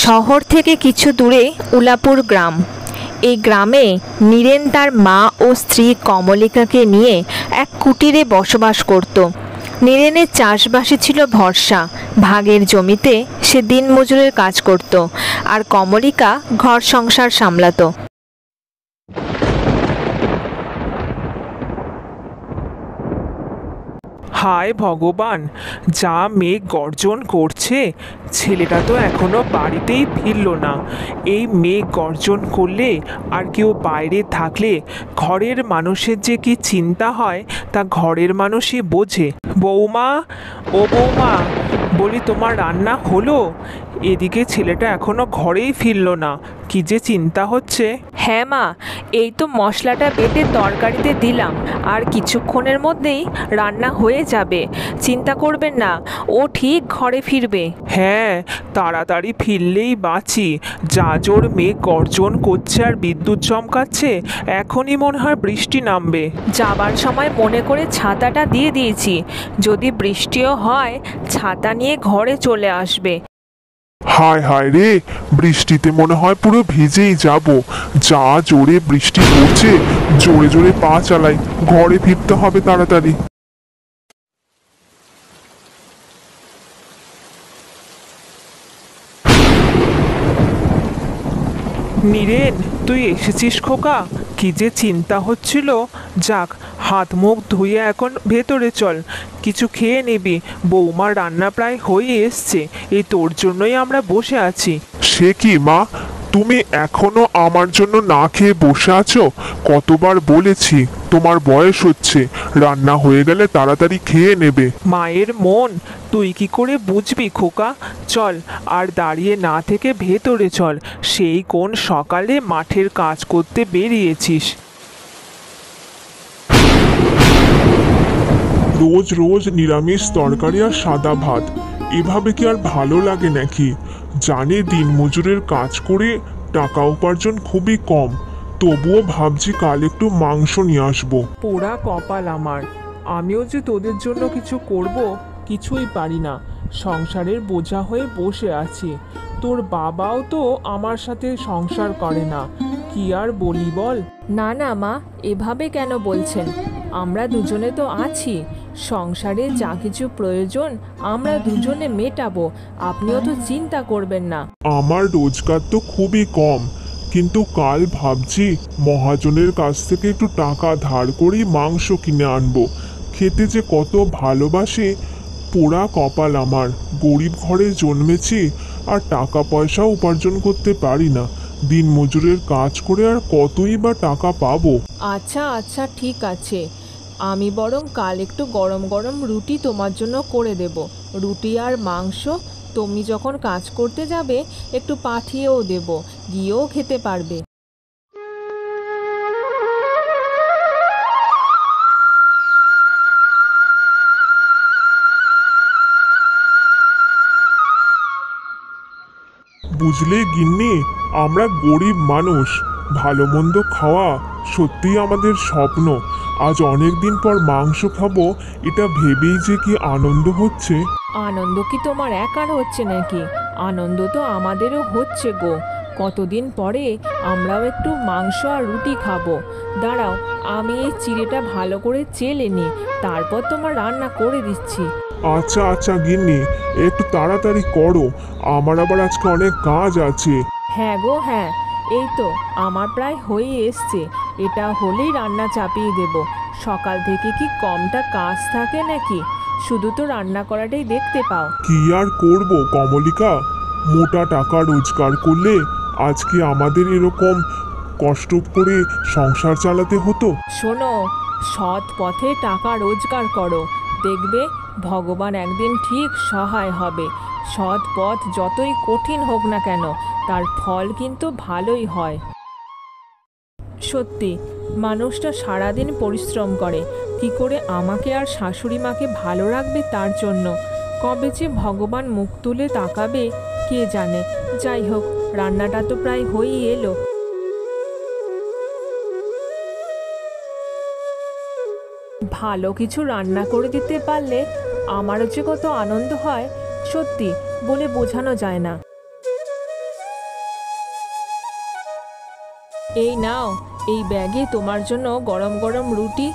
শহর থেকে কিছু দূরে উলাপুর গ্রাম। এই গ্রামে নীরেন তার মা ও স্ত্রী কমলিকাকে নিয়ে এক কুটিরে বসবাস করত। নীরেনের চাষবাসে ছিল ভরসা। ভাগের জমিতে সে দিনমজুরের কাজ করত, আর কমলিকা ঘর সংসার সামলাতো। হায় ভগবান, যা মেঘ গর্জন করছে! ছেলেটা তো এখনো বাড়িতেই ফিরল না। এই মেঘ গর্জন করলে আর কেউ বাইরে থাকলে ঘরের মানুষের যে কি চিন্তা হয় তা ঘরের মানুষই বোঝে। বৌমা, ও বৌমা, বলি তোমার রান্না হলো? এদিকে ছেলেটা এখনো ঘরেই ফিরল না, কি যে চিন্তা হচ্ছে। হ্যাঁ মা, এই তো মশলাটা বেটে তরকারিতে দিলাম, আর কিছুক্ষণের মধ্যেই রান্না হয়ে যাবে। চিন্তা করবেন না, ও ঠিক ঘরে ফিরবে। হ্যাঁ, তাড়াতাড়ি ফিরলেই বাঁচি। যা জোর মেঘ গর্জন করছে আর বিদ্যুৎ চমকাচ্ছে, এখনই মনে হয় বৃষ্টি নামবে। যাবার সময় মনে করে ছাতাটা দিয়ে দিয়েছি, যদি বৃষ্টিও হয় ছাতা নিয়ে ঘরে চলে আসবে। হায় হায় রে, বৃষ্টিতে মনে হয় পুরো ভিজেই যাব। যা জোরে বৃষ্টি পড়ছে, জোরে জোরে পা চালাই, ঘরে ফিরতে হবে তাড়াতাড়ি। নীরেন, তুই এসেছিস খোকা? কি যে চিন্তা হচ্ছিল। যাক, হাত মুখ ধুয়ে এখন ভেতরে চল, কিছু খেয়ে নিবি। বৌমার রান্না প্রায় হয়ে এসছে, এই তোর জন্যই আমরা বসে আছি। সে কি মা, তুমি এখনো আমার জন্য না খেয়ে বসে আছো? কতবার বলেছি তোমার বয়স হচ্ছে, রান্না হয়ে গেলে তাড়াতাড়ি খেয়ে নেবে। মায়ের মন তুই কি করে বুঝবি খোকা? চল, আর দাঁড়িয়ে না থেকে ভেতরে চল। সেই কোন সকালে মাঠের কাজ করতে বেরিয়েছিস। রোজ রোজ নিরামিষ তরকারি আর সাদা ভাত, এভাবে কি আর ভালো লাগে নাকি? জানি দিনমজুরের কাজ করে টাকা উপার্জন খুবই কম, তবুও ভাবছি কাল একটু মাংস নিয়ে আসবো। পোড়া কপাল আমার, আমিও যে তোদের জন্য কিছু করব কিছুই পারি না। সংসারের বোঝা হয়ে বসে আছি। তোর বাবাও তো আমার সাথে সংসার করে না, কি আর বলি বল। না না মা, এভাবে কেন বলছেন? আমরা দুজনে তো আছি, সংসারে যা কিছু প্রয়োজন আমরা দুজনে মেটাবো। আপনিও তো চিন্তা করবেন না। আমার রোজগার তো খুবই কম, কিন্তু কাল ভাবছি মহাজনের কাছ থেকে একটু টাকা ধার করেই মাংস কিনে আনবো। খেতে যে কত ভালোবাসে। পোড়া কপাল আমার, গরিব ঘরে জন্মেছি আর টাকা পয়সা উপার্জন করতে পারি না। দিন মজুরের কাজ করে আর কতই বা টাকা পাবো। আচ্ছা আচ্ছা, ঠিক আছে, আমি বরং কাল একটু গরম গরম রুটি তোমার জন্য করে দেব। রুটি আর মাংস তুমি যখন কাজ করতে যাবে একটু পাঠিয়েও দেব, গিয়েও খেতে পারবে। বুঝলে গিন্নি, আমরা গরিব মানুষ, ভালো মন্দ খাওয়া সত্যিই আমাদের স্বপ্ন। আজ অনেক দিন পর মাংস খাবো, এটা ভেবেই যে কি আনন্দ হচ্ছে। আনন্দ কি তোমার একার হচ্ছে নাকি? আনন্দ তো আমাদেরও হচ্ছে গো। কতদিন পরে আমরাও একটু মাংস আর রুটি খাবো। দাঁড়াও, আমি এই চিড়েটা ভালো করে চেলে নিই, তারপর তোমার রান্না করে দিচ্ছি। আচ্ছা আচ্ছা গিন্নি, একটু তাড়াতাড়ি করো, আমার আবার আজকে অনেক কাজ আছে। হ্যাঁ গো হ্যাঁ, এই তো আমার প্রায় হয়ে এসছে। এটা হলেই রান্না চাপিয়ে দেব। সকাল থেকে কি কমটা কাজ থাকে নাকি? শুধু তো রান্না করাটাই দেখতে পাও। কি আর করব কমলিকা, মোটা টাকা রোজগার করলে আজকে আমাদের এরকম কষ্ট করে সংসার চালাতে হতো। শোনো, সৎ পথে টাকা রোজগার করো, দেখবে ভগবান একদিন ঠিক সহায় হবে। সৎ পথ যতই কঠিন হোক না কেন, তার ফল কিন্তু ভালোই হয়। সত্যি, মানুষটা সারাদিন পরিশ্রম করে কি করে আমাকে আর শাশুড়ি মাকে ভালো রাখবে তার জন্য। কবে যে ভগবান মুখ তুলে তাকাবে কে জানে। যাই হোক, রান্নাটা তো প্রায় হয়েই এলো। ভালো কিছু রান্না করে দিতে পারলে আমারও যে কত আনন্দ হয়, সত্যি বলে বোঝানো যায় না। এই নাও, এই ব্যাগে তোমার জন্য গরম গরম রুটি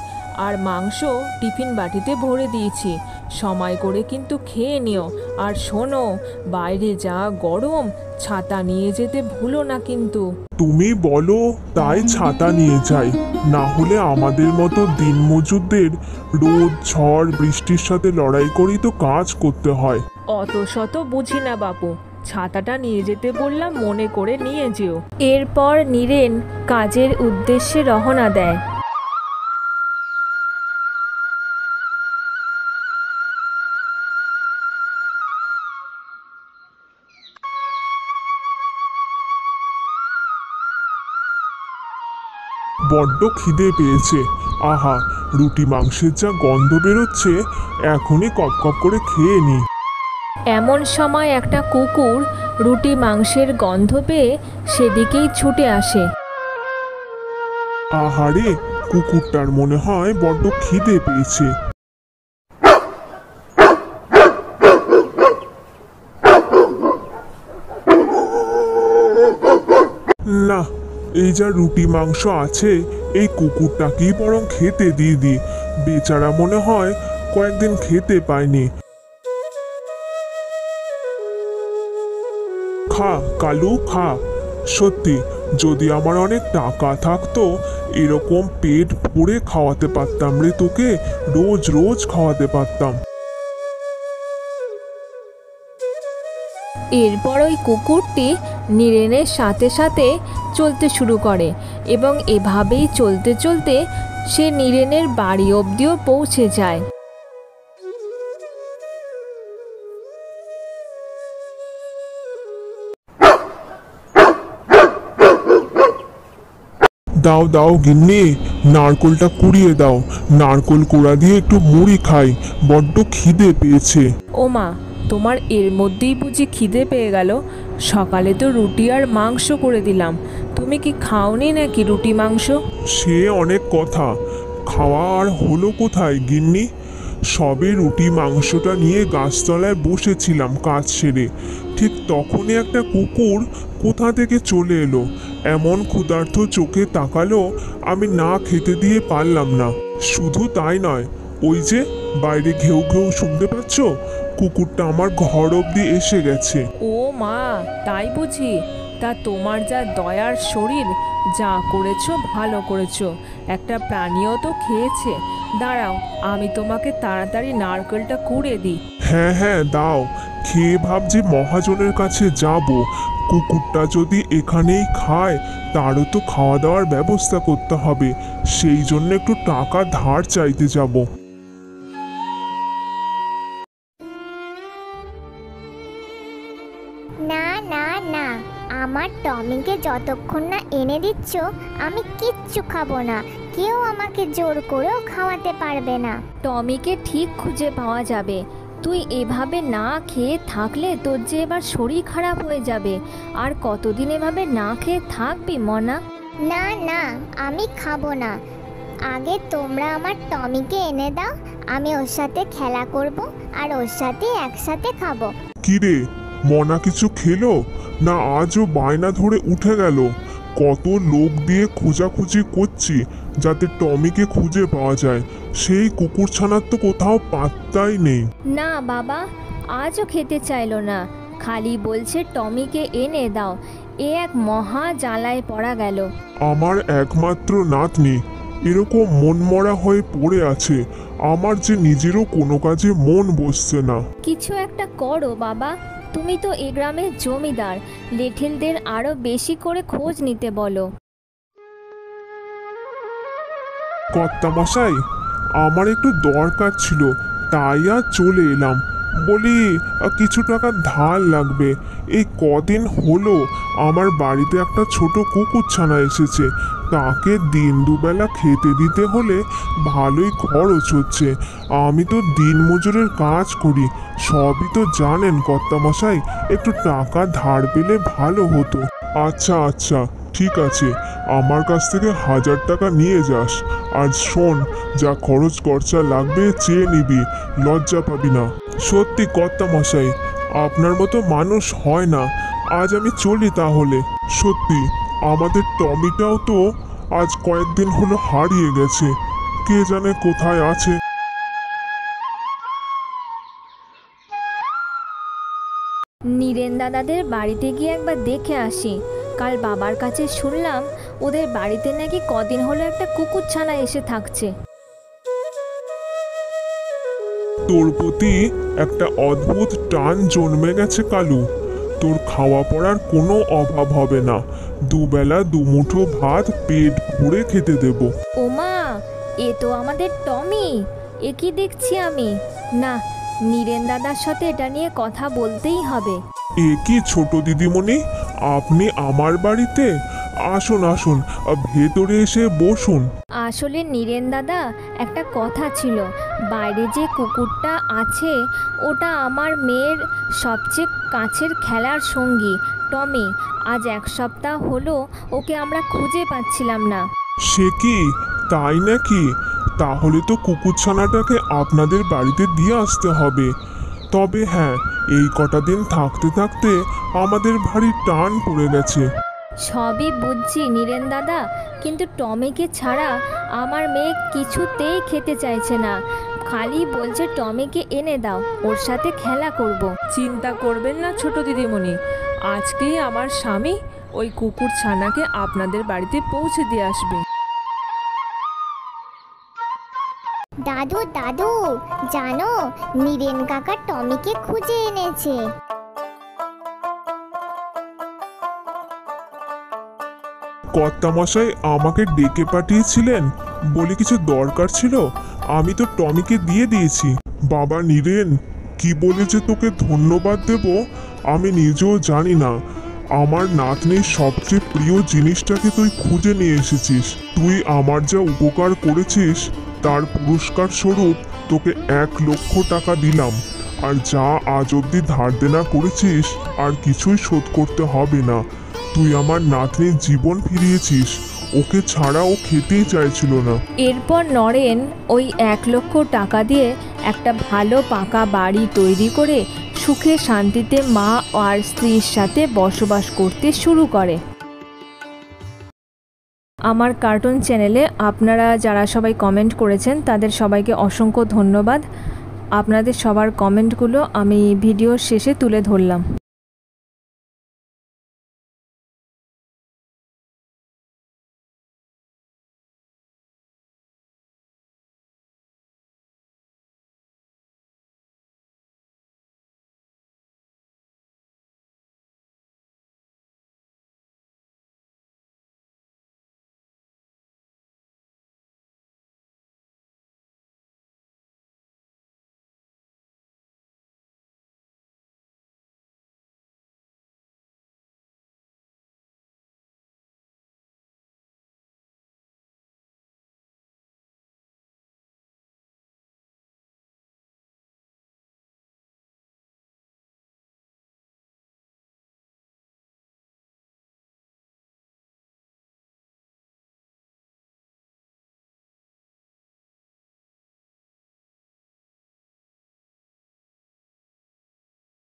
আর মাংস টিফিন বাটিতে ভরে দিয়েছি। সময় করে কিন্তু খেয়ে নিও। আর শোনো, বাইরে যা গরম, ছাতা নিয়ে যেতে ভুলো না কিন্তু। তুমি বলো তাই ছাতা নিয়ে যাই, না হলে আমাদের মতো দিনমজুরদের রোদ ঝড় বৃষ্টির সাথে লড়াই করেই তো কাজ করতে হয়। অত শত বুঝি না বাপু, ছাতাটা নিয়ে যেতে বললাম, মনে করে নিয়ে যেও। এরপর নীরেন কাজের উদ্দেশ্যে রওনা দেয়। বড্ড খিদে পেয়েছে। আহা, রুটি মাংসের যা গন্ধ বেরোচ্ছে, এখনই কপ কপ করে খেয়ে নি। এমন সময় একটা কুকুর রুটি মাংসের গন্ধ পেয়ে সেদিকেই ছুটে আসে। আহারে, কুকুরটার মনে হয় বড্ড খিদে পেয়েছে। না, এই যা রুটি মাংস আছে, এই কুকুরটাকেই বরং খেতে দিয়ে দিই। বেচারা মনে হয় কয়েকদিন খেতে পায়নি। খা কালু, খা। সত্যি, যদি আমার অনেক টাকা থাকতো, এরকম পেট ভরে খাওয়াতে পারতাম রে তোকে, রোজ রোজ খাওয়াতে পারতাম। এরপর ওই কুকুরটি নীরেনের সাথে সাথে চলতে শুরু করে এবং এভাবেই চলতে চলতে সে নীরেনের বাড়ি অবধিও পৌঁছে যায়। দাও দাও গিন্নি, নারকোলটা কুড়িয়ে দাও। নারকোল কুড়া দিয়ে একটু মুড়ি খাই, বড্ড খিদে পেয়েছে। ও মা, তোমার এর মধ্যেই বুঝি খিদে পেয়ে গেল? সকালে তো রুটি আর মাংস করে দিলাম, তুমি কি খাওনি নাকি রুটি মাংস? সে অনেক কথা, খাওয়া আর হলো কোথায় গিন্নি? সবে রুটি মাংসটা নিয়ে গাছতলায় বসেছিলাম কাজ সেরে, ঠিক তখনই একটা কুকুর কোথা থেকে চলে এলো। এমন ক্ষুধার্ত চোখে তাকালো, আমি না খেতে দিয়ে পারলাম না। শুধু তাই নয়, ওই যে বাইরে ঘেউ ঘেউ শুনতে পাচ্ছ, কুকুরটা আমার ঘর অবধি এসে গেছে। ও মা, তাই বুঝি? তা তোমার যা দয়ার শরীর, যা করেছো ভালো করেছো, একটা প্রাণীও তো খেয়েছে। দাঁড়াও, আমি তোমাকে তাড়াতাড়ি নারকেলটা কুড়ে দিই। হ্যাঁ হ্যাঁ, দাও। খেয়ে ভাবছি মহাজনের কাছে যাব। কুকুরটা যদি এখানেই খায়, তারও তো খাওয়া দাওয়ার ব্যবস্থা করতে হবে। সেই জন্য একটু টাকা ধার চাইতে যাব। না না না, আমার টমিকে যতক্ষণ না এনে দিচ্ছ, আমি কিচ্ছু খাবো না। কেউ আমাকে জোর করেও খাওয়াতে পারবে না। টমিকে ঠিক খুঁজে পাওয়া যাবে। তুই এভাবে না খেয়ে থাকলে তোর যে এবার শরীর খারাপ হয়ে যাবে। আর কতদিন এভাবে না খেয়ে থাকবি মনা? না না, আমি খাবো না। আগে তোমরা আমার টমিকে এনে দাও, আমি ওর সাথে খেলা করব আর ওর সাথে একসাথে খাবো। কিরে, মনা কিছু খেলো না? আজও বায়না ধরে উঠে গেল। কত লোক দিয়ে খোঁজাখুঁজি করছি যাতে টমিকে খুঁজে পাওয়া যায়, সেই কুকুরছানার তো কোথাও পাত্তাই নেই। না বাবা, আজও খেতে চাইলো না, খালি বলছে টমিকে এনে দাও। এ এক মহা জ্বালায় পড়া গেল। আমার একমাত্র নাতনি এরকম মনমরা হয়ে পড়ে আছে। আমার যে নিজেরও কোনো কাজে মন বসছে না। কিছু একটা করো বাবা, তুমি তো এ গ্রামের জমিদার। লেঠেলদের আরো বেশি করে খোঁজ নিতে বলো। কর্তামশাই, আমার একটু দরকার ছিল, তাই আর চলে এলাম। বলি, কিছু টাকা ধার লাগবে। এই কদিন হলো আমার বাড়িতে একটা ছোট কুকুরছানা এসেছে, তাকে দিন দুবেলা খেতে দিতে হলে ভালোই খরচ হচ্ছে। আমি তো দিনমজুরের কাজ করি, সবই তো জানেন কর্তামশাই। একটু টাকা ধার পেলে ভালো হতো। আচ্ছা আচ্ছা, ঠিক আছে, আমার কাছ থেকে 1000 টাকা নিয়ে যাস। আর শোন, যা খরচ খরচা লাগবে চেয়ে নিবি, লজ্জা পাবি না। সত্যি কর্তামশাই, আপনার মতো মানুষ হয় না। আজ আমি চলি তাহলে। সত্যি আমাদের টমিটাও তো আজ কয়েকদিন হলো হারিয়ে গেছে, কে জানে কোথায় আছে। নীরেন দাদাদের বাড়িতে গিয়ে একবার দেখে আসি। কাল বাবার কাছে শুনলাম ওদের বাড়িতে নাকি কদিন হলো একটা কুকুরছানা এসে থাকছে। তোর প্রতি একটা অদ্ভুত টান জন্মে গেছে কালু। তোর খাওয়া পড়ার কোনো অভাব হবে না, দুবেলা দুমুঠো ভাত পেট ভরে খেতে দেব। ওমা, এ তো আমাদের টমি। এ কি দেখছি আমি? না, নীরেন দাদার সাথে এটা নিয়ে কথা বলতেই হবে। এ কি ছোট দিদিমণি, আপনি আমার বাড়িতে? আসুন আসুন, ভেতরে এসে বসুন। আসলে নীরেন দাদা, একটা কথা ছিল। বাইরে যে কুকুরটা আছে ওটা আমার মেয়ের সবচেয়ে কাছের খেলার সঙ্গী টমি। আজ 1 সপ্তাহ হলো ওকে আমরা খুঁজে পাচ্ছিলাম না। সে কি, তাই নাকি? তাহলে তো কুকুরছানাটাকে আপনাদের বাড়িতে দিয়ে আসতে হবে। তবে হ্যাঁ, এই কটা দিন থাকতে থাকতে আমাদের ভারী টান পড়ে গেছে। সবই বুঝছি নীরেন দাদা, কিন্তু টমিকে ছাড়া আমার মেয়ে কিছুতেই খেতে চাইছে না। খালি বলছে টমিকে এনে দাও, ওর সাথে খেলা করব। চিন্তা করবেন না ছোট দিদিমণি, আজকেই আমার স্বামী ওই কুকুর ছানাকে আপনাদের বাড়িতে পৌঁছে দিয়ে আসবে। দাদু দাদু, জানো নীরেন কাকা টমিকে খুঁজে এনেছে। কর্তামশাই আমাকে ডেকে পাঠিয়েছিলেন, বলে কিছু দরকার ছিল। আমি তো টমিকে দিয়ে দিয়েছি। বাবা নীরেন, কি বলে যে তোকে ধন্যবাদ দেব আমি নিজেও জানি না। আমার নাতনির সবচেয়ে প্রিয় জিনিসটাকে তুই খুঁজে নিয়ে এসেছিস। তুই আমার যা উপকার করেছিস তার পুরস্কার স্বরূপ তোকে 1 লক্ষ টাকা দিলাম। আর যা আজ অবধি ধার দেনা করেছিস আর কিছুই শোধ করতে হবে না। তুই আমার নাতনির জীবন ফিরিয়েছিস। ওকে ছাড়া ও খেতেই চাইছিল না। এরপর নরেন ওই 1 লক্ষ টাকা দিয়ে একটা ভালো পাকা বাড়ি তৈরি করে সুখে শান্তিতে মা আর স্ত্রীর সাথে বসবাস করতে শুরু করে। আমার কার্টুন চ্যানেলে আপনারা যারা সবাই কমেন্ট করেছেন তাদের সবাইকে অসংখ্য ধন্যবাদ। আপনাদের সবার কমেন্টগুলো আমি ভিডিওর শেষে তুলে ধরলাম।